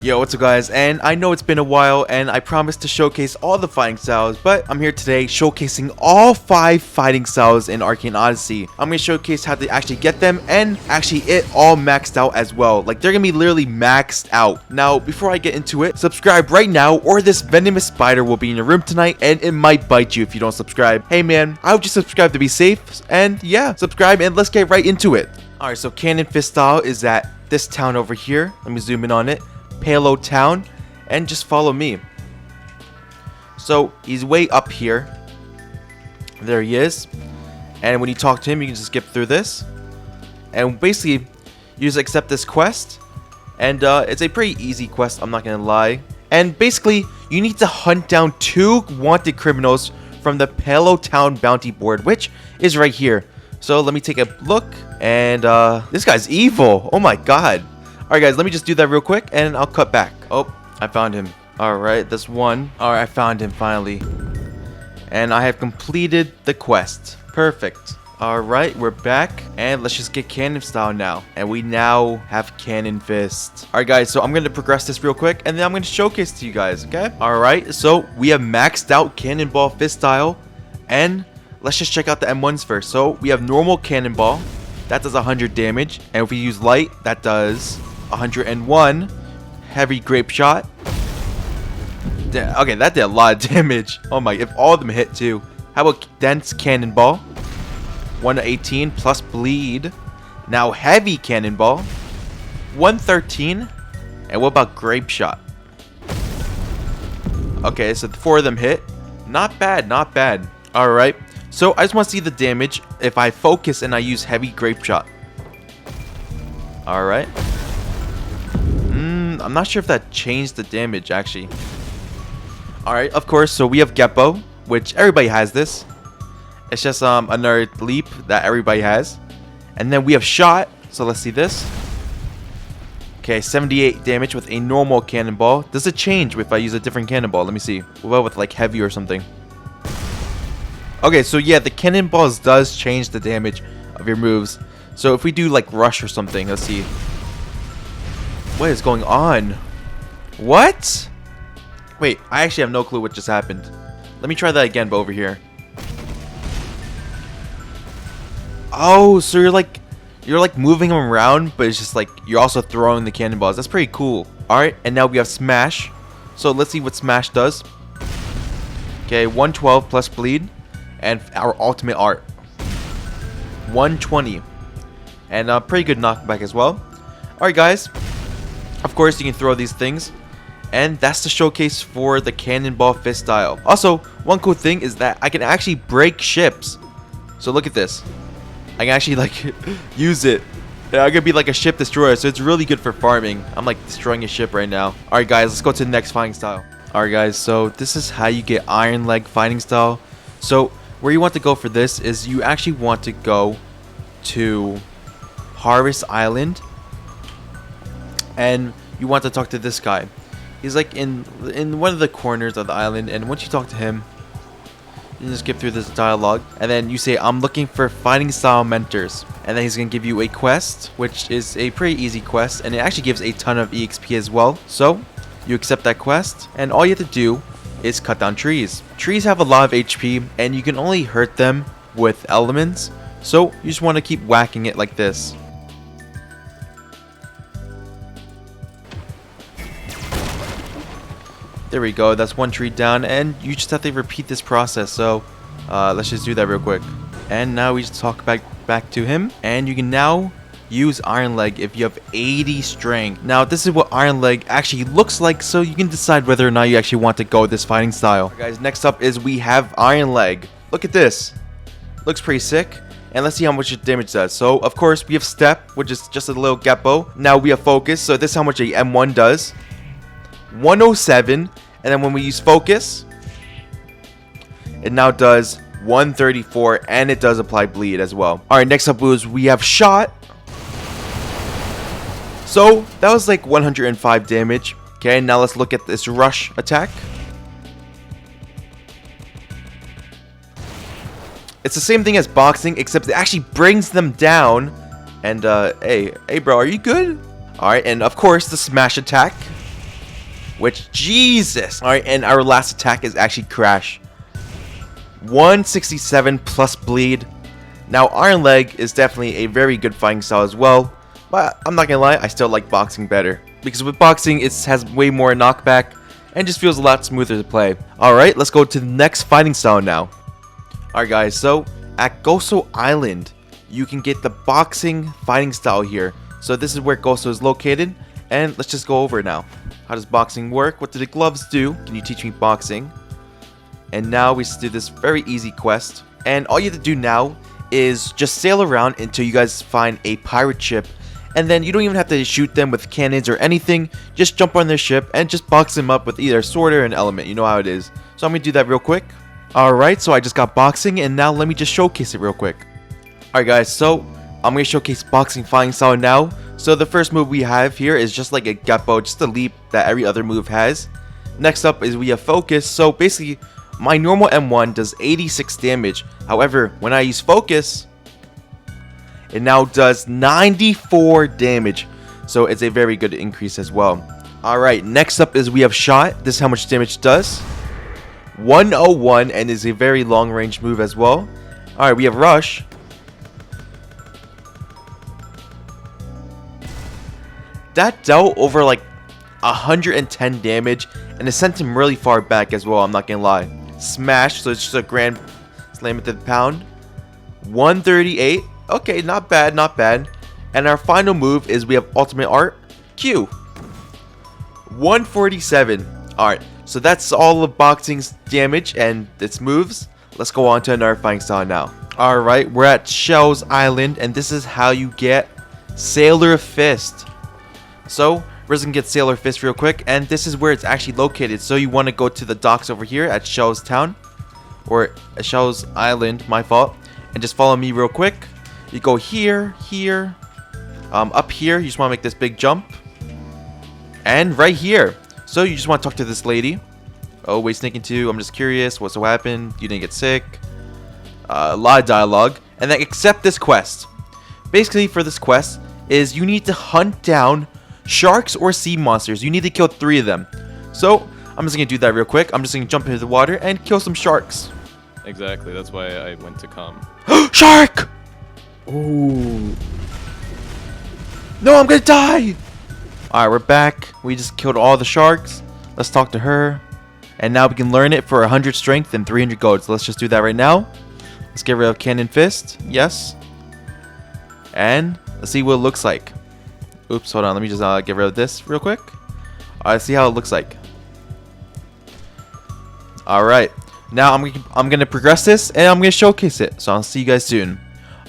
Yo, what's up guys, and I know it's been a while and I promised to showcase all the fighting styles, but I'm here today showcasing all 5 fighting styles in Arcane Odyssey. I'm going to showcase how to actually get them and actually it all maxed out as well. Like, they're going to be literally maxed out. Now, before I get into it, subscribe right now or this venomous spider will be in your room tonight and it might bite you if you don't subscribe. Hey man, I would just subscribe to be safe, and yeah, subscribe and let's get right into it. Alright, so Cannon Fist style is at this town over here. Let me zoom in on it. Payload town, and just follow me. So he's way up here. There he is. And when you talk to him, you can just skip through this. And basically, you just accept this quest. And it's a pretty easy quest, I'm not gonna lie. And basically, you need to hunt down 2 wanted criminals from the Payload Town bounty board, which is right here. So let me take a look. And this guy's evil. Oh my god. Alright guys, let me just do that real quick and I'll cut back. Oh, I found him. Alright, this one. Alright, I found him finally. And I have completed the quest. Perfect. Alright, we're back. And let's just get Cannon style now. And we now have Cannon Fist. Alright guys, so I'm going to progress this real quick and then I'm going to showcase to you guys, okay? Alright, so we have maxed out Cannonball Fist style. And let's just check out the M1s first. So we have normal Cannonball. That does 100 damage. And if we use light, that does 101. Heavy grape shot. Okay, that did a lot of damage. Oh my, if all of them hit too. How about dense cannonball? 1 to 18 plus bleed. Now heavy cannonball. 113. And what about grape shot? Okay, so the 4 of them hit. Not bad, not bad. Alright, so I just want to see the damage if I focus and I use heavy grape shot. Alright. I'm not sure if that changed the damage, actually. Alright, of course, so we have Geppo, which everybody has this. It's just another leap that everybody has. And then we have Shot, so let's see this. Okay, 78 damage with a normal cannonball. Does it change if I use a different cannonball? Let me see. What about with like heavy or something? Okay, so yeah, the cannonballs does change the damage of your moves. So if we do like Rush or something, let's see. What is going on? What? Wait, I actually have no clue what just happened. Let me try that again, but over here. Oh, so you're like moving them around, but it's just like you're also throwing the cannonballs. That's pretty cool. Alright, and now we have Smash. So let's see what Smash does. Okay, 112 plus bleed. And our ultimate art. 120. And a pretty good knockback as well. Alright guys. Of course, you can throw these things. And that's the showcase for the Cannonball Fist style. Also, one cool thing is that I can actually break ships. So look at this. I can actually like use it. Yeah, I could be like a ship destroyer. So it's really good for farming. I'm like destroying a ship right now. Alright guys, let's go to the next fighting style. Alright guys, so this is how you get Iron Leg fighting style. So where you want to go for this is you actually want to go to Harvest Island. And you want to talk to this guy. He's like in one of the corners of the island, and once you talk to him, you just skip through this dialogue, and then you say, I'm looking for fighting style mentors. And then he's gonna give you a quest, which is a pretty easy quest, and it actually gives a ton of EXP as well. So you accept that quest, and all you have to do is cut down trees. Trees have a lot of HP, and you can only hurt them with elements, so you just want to keep whacking it like this. There we go, that's 1 tree down, and you just have to repeat this process. So let's just do that real quick. And now we just talk back to him, and you can now use Iron Leg if you have 80 strength. Now this is what Iron Leg actually looks like, so you can decide whether or not you actually want to go with this fighting style. Right, guys, next up is we have Iron Leg. Look at this. Looks pretty sick. And let's see how much damage does. So of course we have Step, which is just a little Geppo. Now we have Focus, so this is how much a M1 does. 107, and then when we use Focus, it now does 134, and it does apply bleed as well. Alright, next up is we have Shot. So that was like 105 damage. Okay, now let's look at this Rush attack. It's the same thing as boxing, except it actually brings them down. And hey bro, are you good? Alright, and of course the smash attack. which, Jesus. All right, and our last attack is actually Crash. 167 plus bleed. Now, Iron Leg is definitely a very good fighting style as well, but I'm not gonna lie, I still like boxing better. Because with boxing, it has way more knockback and just feels a lot smoother to play. Alright, let's go to the next fighting style now. Alright guys, so at Goso Island, you can get the boxing fighting style here. So this is where Goso is located, and let's just go over it now. How does boxing work? What do the gloves do? Can you teach me boxing? And now we just do this very easy quest. And all you have to do now is just sail around until you guys find a pirate ship. And then you don't even have to shoot them with cannons or anything. Just jump on their ship and just box them up with either a sword or an element. You know how it is. So I'm going to do that real quick. Alright, so I just got boxing, and now let me just showcase it real quick. Alright guys, so I'm going to showcase boxing fighting style now. So the first move we have here is just like a Geppo, just a leap that every other move has. Next up is we have focus. So basically, my normal M1 does 86 damage. However, when I use focus, it now does 94 damage. So it's a very good increase as well. Alright, next up is we have shot. This is how much damage it does. 101, and is a very long range move as well. Alright, we have rush. That dealt over like 110 damage, and it sent him really far back as well, I'm not gonna lie. Smash, so it's just a grand slam into the pound. 138. Okay, not bad, not bad. And our final move is we have ultimate art, Q. 147. Alright, so that's all of boxing's damage and its moves. Let's go on to another fighting style now. Alright, we're at Shell's Island, and this is how you get Sailor Fist. So, we're just gonna get Sailor Fist real quick, and this is where it's actually located. So you want to go to the docks over here at Shell's Town, or at Shell's Island, my fault, and just follow me real quick. You go here, here, up here, you just want to make this big jump, and right here. So you just want to talk to this lady. Oh, wait, sneaking too. I'm just curious, what's so happened? You didn't get sick. A lot of dialogue, and then accept this quest. Basically, for this quest, is you need to hunt down sharks or sea monsters. You need to kill 3 of them. So I'm just gonna do that real quick. I'm just gonna jump into the water and kill some sharks. Exactly, that's why I went to come. Shark! Ooh. No, I'm gonna die! Alright, we're back. We just killed all the sharks. Let's talk to her. And now we can learn it for 100 strength and 300 gold. So let's just do that right now. Let's get rid of Cannon Fist. Yes. And let's see what it looks like. Oops, hold on. Let me just get rid of this real quick. Alright, see how it looks like. Alright. Now I'm gonna progress this, and I'm gonna showcase it. So I'll see you guys soon.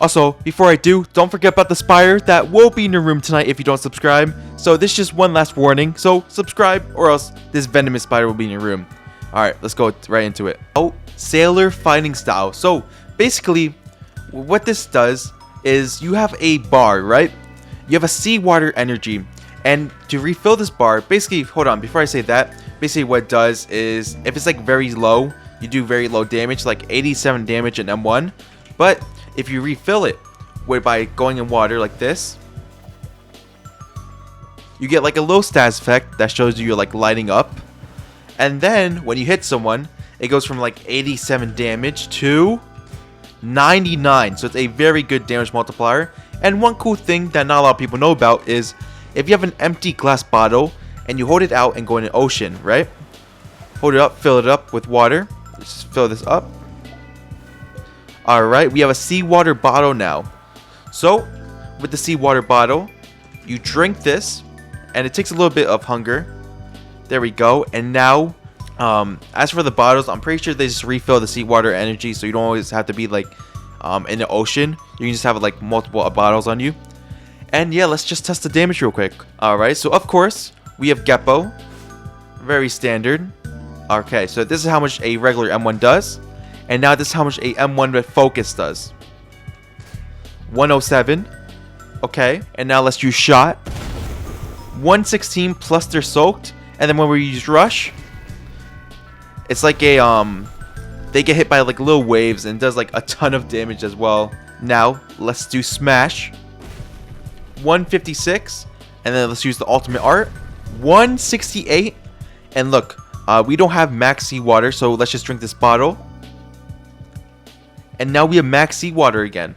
Also, before I do, don't forget about the spider that will be in your room tonight if you don't subscribe. So this is just one last warning. So subscribe, or else this venomous spider will be in your room. Alright, let's go right into it. Oh, Sailor Fighting Style. So basically, what this does is you have a bar, right? You have a seawater energy. And to refill this bar, basically, hold on, before I say that, basically what it does is, if it's like very low, you do very low damage, like 87 damage in M1. But if you refill it by going in water like this, you get like a low stats effect that shows you're like lighting up. And then when you hit someone, it goes from like 87 damage to 99. So it's a very good damage multiplier. And one cool thing that not a lot of people know about is if you have an empty glass bottle and you hold it out and go in an ocean, right? Hold it up, fill it up with water. Let's just fill this up. Alright, we have a seawater bottle now. So, with the seawater bottle, you drink this, and it takes a little bit of hunger. There we go. And now, as for the bottles, I'm pretty sure they just refill the seawater energy, so you don't always have to be like in the ocean. You can just have like multiple bottles on you. And yeah, let's just test the damage real quick. Alright, so of course, we have Geppo. Very standard. Okay, so this is how much a regular M1 does. And now this is how much a M1 with focus does. 107. Okay, and now let's use shot. 116 plus they're soaked. And then when we use rush, it's like a they get hit by like little waves and does like a ton of damage as well. Now let's do smash. 156, and then let's use the ultimate art. 168, And look, we don't have max seawater, so let's just drink this bottle. And now we have max seawater again.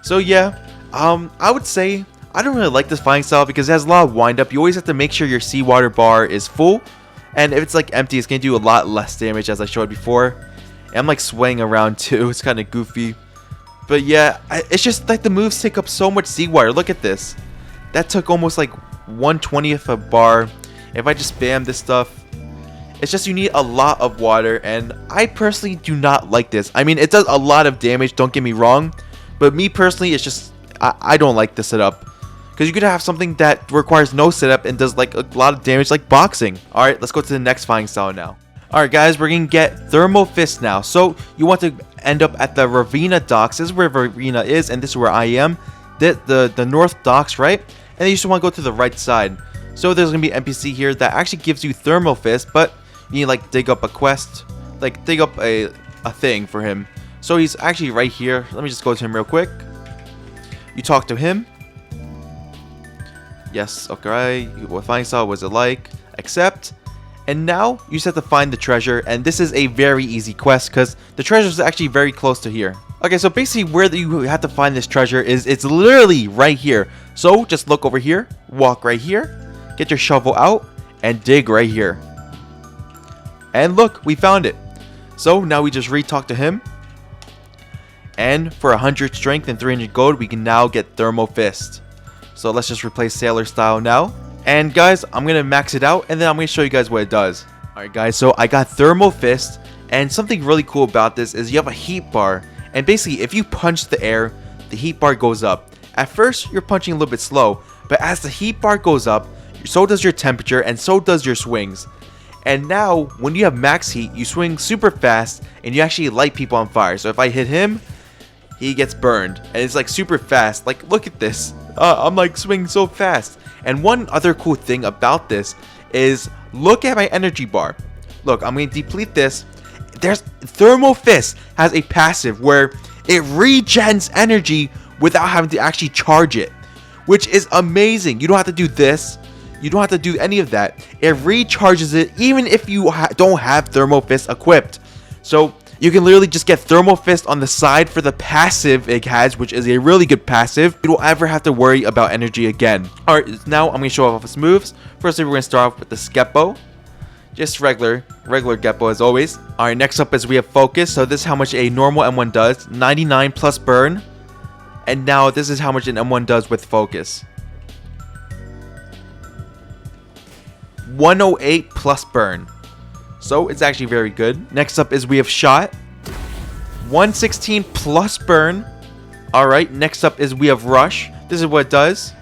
So yeah, I would say I don't really like this fighting style because it has a lot of wind up. You always have to make sure your seawater bar is full. And if it's like empty, it's going to do a lot less damage, as I showed before. And I'm like swaying around too. It's kind of goofy. But yeah, it's just like the moves take up so much seawater. Look at this. That took almost like 1/20th of a bar. If I just spam this stuff, it's just you need a lot of water. And I personally do not like this. I mean, it does a lot of damage, don't get me wrong. But me personally, it's just, I don't like the setup. Because you could have something that requires no setup and does like a lot of damage like boxing. Alright, let's go to the next fighting style now. Alright guys, we're going to get Thermo Fist now. So you want to end up at the Ravina docks. This is where Ravina is and this is where I am. The north docks, right? And then you just want to go to the right side. So there's going to be an NPC here that actually gives you Thermo Fist. But you need to like dig up a quest. Like dig up a thing for him. So he's actually right here. Let me just go to him real quick. You talk to him. Yes, okay. What fighting style was it like? Accept. And now you just have to find the treasure. And this is a very easy quest because the treasure is actually very close to here. Okay, so basically where you have to find this treasure is it's literally right here. So just look over here, walk right here, get your shovel out, and dig right here. And look, we found it. So now we just re-talk to him. And for 100 strength and 300 gold, we can now get Thermo Fist. So let's just replace Sailor Style now. And guys, I'm going to max it out and then I'm going to show you guys what it does. Alright guys, so I got Thermo Fist. And something really cool about this is you have a heat bar. And basically, if you punch the air, the heat bar goes up. At first, you're punching a little bit slow. But as the heat bar goes up, so does your temperature and so does your swings. And now, when you have max heat, you swing super fast and you actually light people on fire. So if I hit him, he gets burned. And it's like super fast. Like, look at this. I'm like swinging so fast. And one other cool thing about this is look at my energy bar. Look, I'm going to deplete this. There's Thermo Fist has a passive where it regens energy without having to actually charge it, which is amazing. You don't have to do this. You don't have to do any of that. It recharges it even if you don't have Thermo Fist equipped. So you can literally just get Thermo Fist on the side for the passive it has, which is a really good passive. You don't ever have to worry about energy again. Alright, now I'm going to show off its moves. Firstly, we're going to start off with the Skeppo. Just regular Geppo as always. Alright, next up is we have Focus. So this is how much a normal M1 does. 99 plus burn. And now this is how much an M1 does with Focus. 108 plus burn. So it's actually very good. Next up is we have Shot. 116 plus burn. Alright, next up is we have Rush. This is what it does.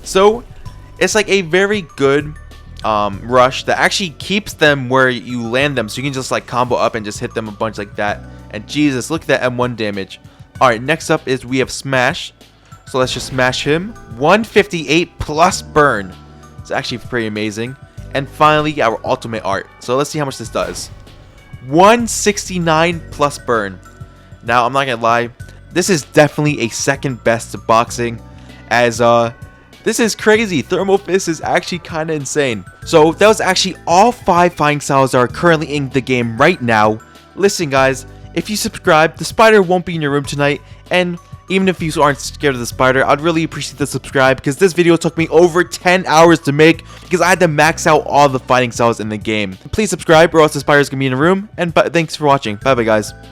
So it's like a very good rush that actually keeps them where you land them. So you can just like combo up and just hit them a bunch like that. And Jesus, look at that M1 damage. Alright, next up is we have Smash. So let's just smash him. 158 plus burn. It's actually pretty amazing. And finally, our ultimate art. So let's see how much this does. 169 plus burn. Now, I'm not gonna lie. This is definitely a second best to boxing. As, this is crazy. Thermo Fist is actually kind of insane. So that was actually all 5 fighting styles that are currently in the game right now. Listen, guys. If you subscribe, the spider won't be in your room tonight. And even if you aren't scared of the spider, I'd really appreciate the subscribe because this video took me over 10 hours to make because I had to max out all the fighting styles in the game. Please subscribe or else the spider's gonna be in the room. And thanks for watching. Bye bye guys.